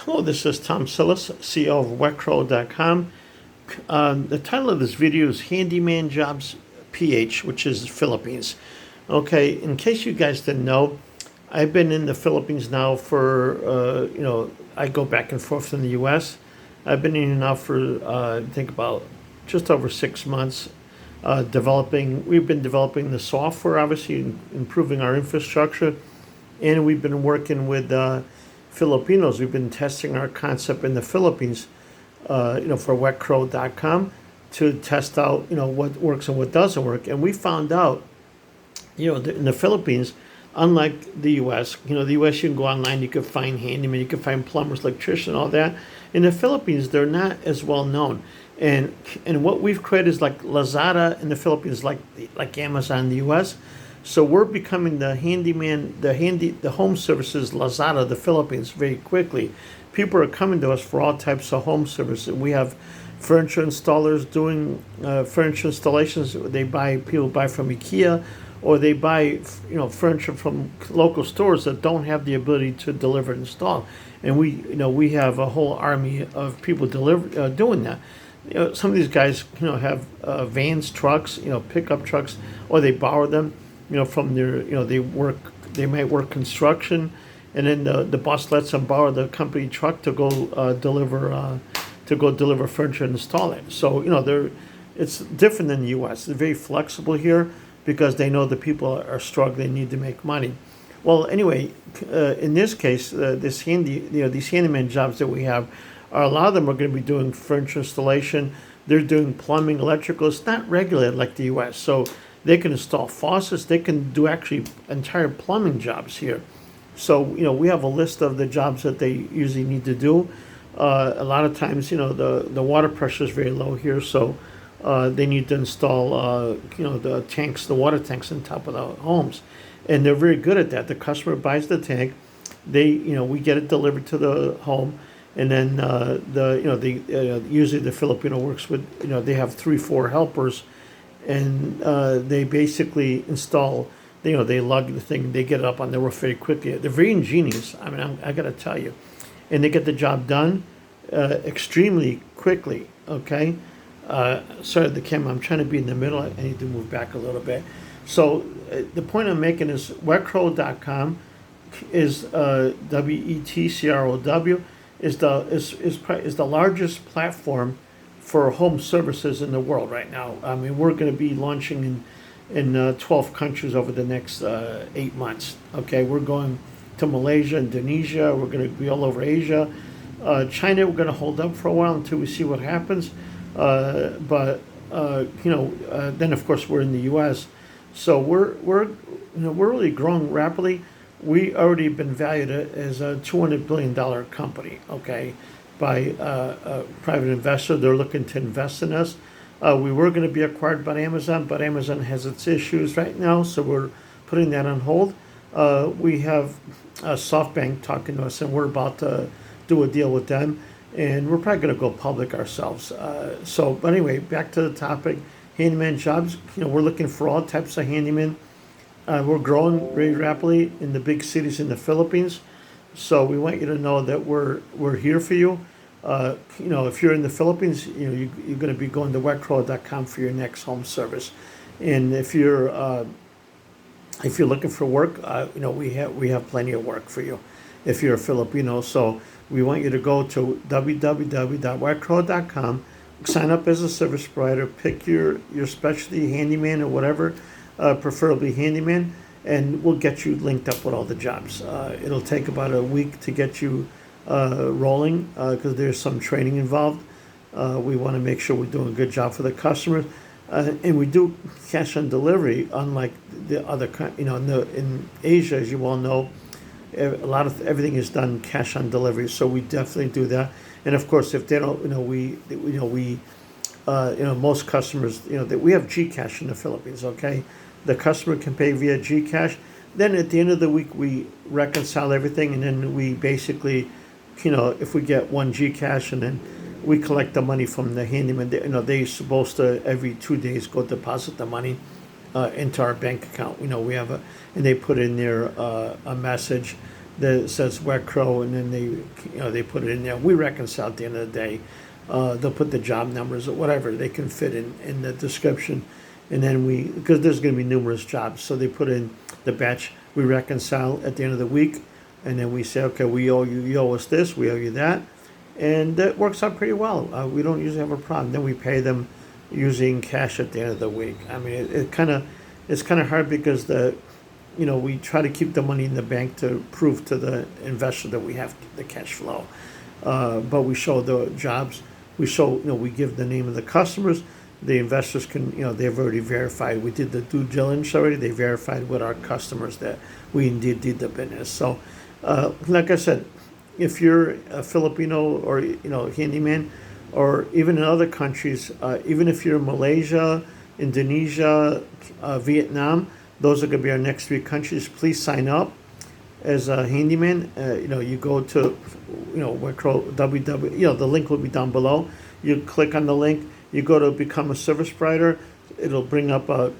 Hello, this is Tom Sillis, CEO of wetcrow.com. The title of this video is Handyman Jobs PH, which is Philippines. Okay, in case you guys didn't know, I've been in the Philippines now for, I go back and forth in the U.S. I've been in now for, I think about just over 6 months. We've been developing the software, obviously, improving our infrastructure, and we've been working with Filipinos. We've been testing our concept in the Philippines, for wetcrow.com to test out, what works and what doesn't work. And we found out, in the Philippines, unlike the U.S., the U.S. you can go online, you can find handymen, you can find plumbers, electricians, all that. In the Philippines, they're not as well known. And what we've created is like Lazada in the Philippines, like Amazon in the U.S. So we're becoming the home services Lazada of the Philippines very quickly. People are coming to us for all types of home services. We have furniture installers doing furniture installations. People buy from IKEA, or they buy furniture from local stores that don't have the ability to deliver and install. And we have a whole army of people doing that. Some of these guys have vans, trucks, pickup trucks, or they borrow them from their, they might work construction, and then the boss lets them borrow the company truck to go deliver furniture and install it. So, it's different than the U.S. They're very flexible here because they know the people are struggling, need to make money. Well, anyway, in this case, these handyman jobs that we have, a lot of them are going to be doing furniture installation. They're doing plumbing, electrical. It's not regulated like the U.S. So they can install faucets. They can do actually entire plumbing jobs here. So, we have a list of the jobs that they usually need to do. A lot of times, the water pressure is very low here. So they need to install, the water tanks on top of the homes. And they're very good at that. The customer buys the tank. We get it delivered to the home. And then usually the Filipino works with, they have 3-4 helpers, and they basically install, they lug the thing, they get it up on the roof very quickly. They're very ingenious. I mean, I got to tell you, and they get the job done extremely quickly. Okay, sorry, the camera. I'm trying to be in the middle. I need to move back a little bit. So the point I'm making is wetcrow.com is WETCROW is the largest platform for home services in the world right now. I mean, we're going to be launching in 12 countries over the next 8 months. Okay, we're going to Malaysia, Indonesia. We're going to be all over Asia. China, we're going to hold up for a while until we see what happens. Then of course we're in the U.S. So we're really growing rapidly. We already been valued as a $200 billion company, okay, by a private investor. They're looking to invest in us. We were going to be acquired by Amazon, but Amazon has its issues right now, so we're putting that on hold. We have SoftBank talking to us, and we're about to do a deal with them, and we're probably going to go public ourselves. But anyway, back to the topic, handyman jobs. We're looking for all types of handymen. We're growing very rapidly in the big cities in the Philippines, so we want you to know that we're here for you. If you're in the Philippines, you're going to be going to wetcrow.com for your next home service, and if you're looking for work, we have plenty of work for you. If you're a Filipino, so we want you to go to www.wetcrow.com, sign up as a service provider, pick your specialty, handyman or whatever. Preferably handyman, and we'll get you linked up with all the jobs. It'll take about a week to get you rolling because there's some training involved. We want to make sure we're doing a good job for the customers, and we do cash on delivery. Unlike the other, in Asia, as you all know, everything is done cash on delivery. So we definitely do that. And of course, if they don't, most customers, that we have GCash in the Philippines. Okay. The customer can pay via GCash. Then at the end of the week, we reconcile everything, and then we basically, if we get one GCash, and then we collect the money from the handyman. They're supposed to every 2 days go deposit the money into our bank account. We have and they put in there a message that says Wet Crow, and then they put it in there. We reconcile at the end of the day. They'll put the job numbers or whatever they can fit in the description, and then because there's going to be numerous jobs, so they put in the batch. We reconcile at the end of the week, and then we say, okay, you owe us this, we owe you that, and that works out pretty well. We don't usually have a problem. Then we pay them using cash at the end of the week. I mean, it's kind of hard because we try to keep the money in the bank to prove to the investor that we have the cash flow. But we show the jobs. We give the name of the customers. The investors can, they've already verified. We did the due diligence already. They verified with our customers that we indeed did the business. So, like I said, if you're a Filipino or, handyman, or even in other countries, even if you're in Malaysia, Indonesia, Vietnam, those are going to be our next 3 countries. Please sign up as a handyman. You go to, the link will be down below. You click on the link. You go to become a service provider. It'll bring up a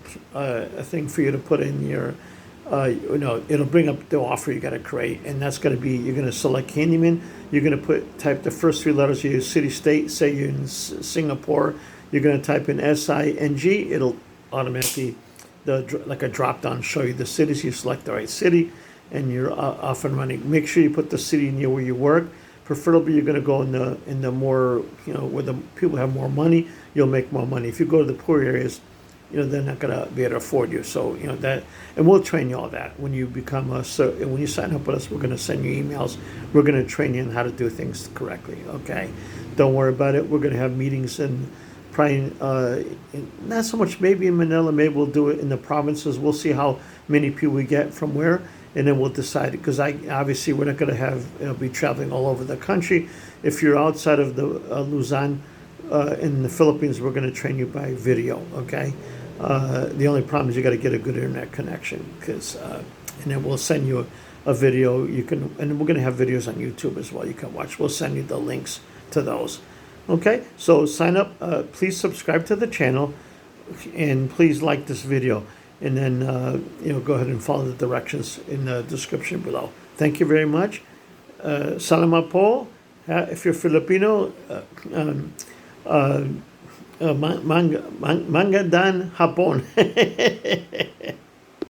thing for you to put in your, it'll bring up the offer you got to create, and that's going to be, you're going to select handyman. You're going to type the first 3 letters of your city, state. Say you're in Singapore. You're going to type in SING. It'll automatically, like a drop down, show you the cities. You select the right city, and you're off and running. Make sure you put the city near where you work. Preferably, you're going to go in the more, where the people have more money. You'll make more money. If you go to the poor areas, they're not going to be able to afford you. So that, and we'll train you all that when you become when you sign up with us. We're going to send you emails. We're going to train you on how to do things correctly. Okay, don't worry about it. We're going to have meetings and probably not so much maybe in Manila. Maybe we'll do it in the provinces. We'll see how many people we get from where. And then we'll decide, because obviously we're not going to have be traveling all over the country. If you're outside of the Luzon in the Philippines, we're going to train you by video. Okay. The only problem is you got to get a good internet connection, and then we'll send you a video. And we're going to have videos on YouTube as well. You can watch. We'll send you the links to those. Okay. So sign up. Please subscribe to the channel, and please like this video. And then, go ahead and follow the directions in the description below. Thank you very much. Salamat po. If you're Filipino, manga dan hapon.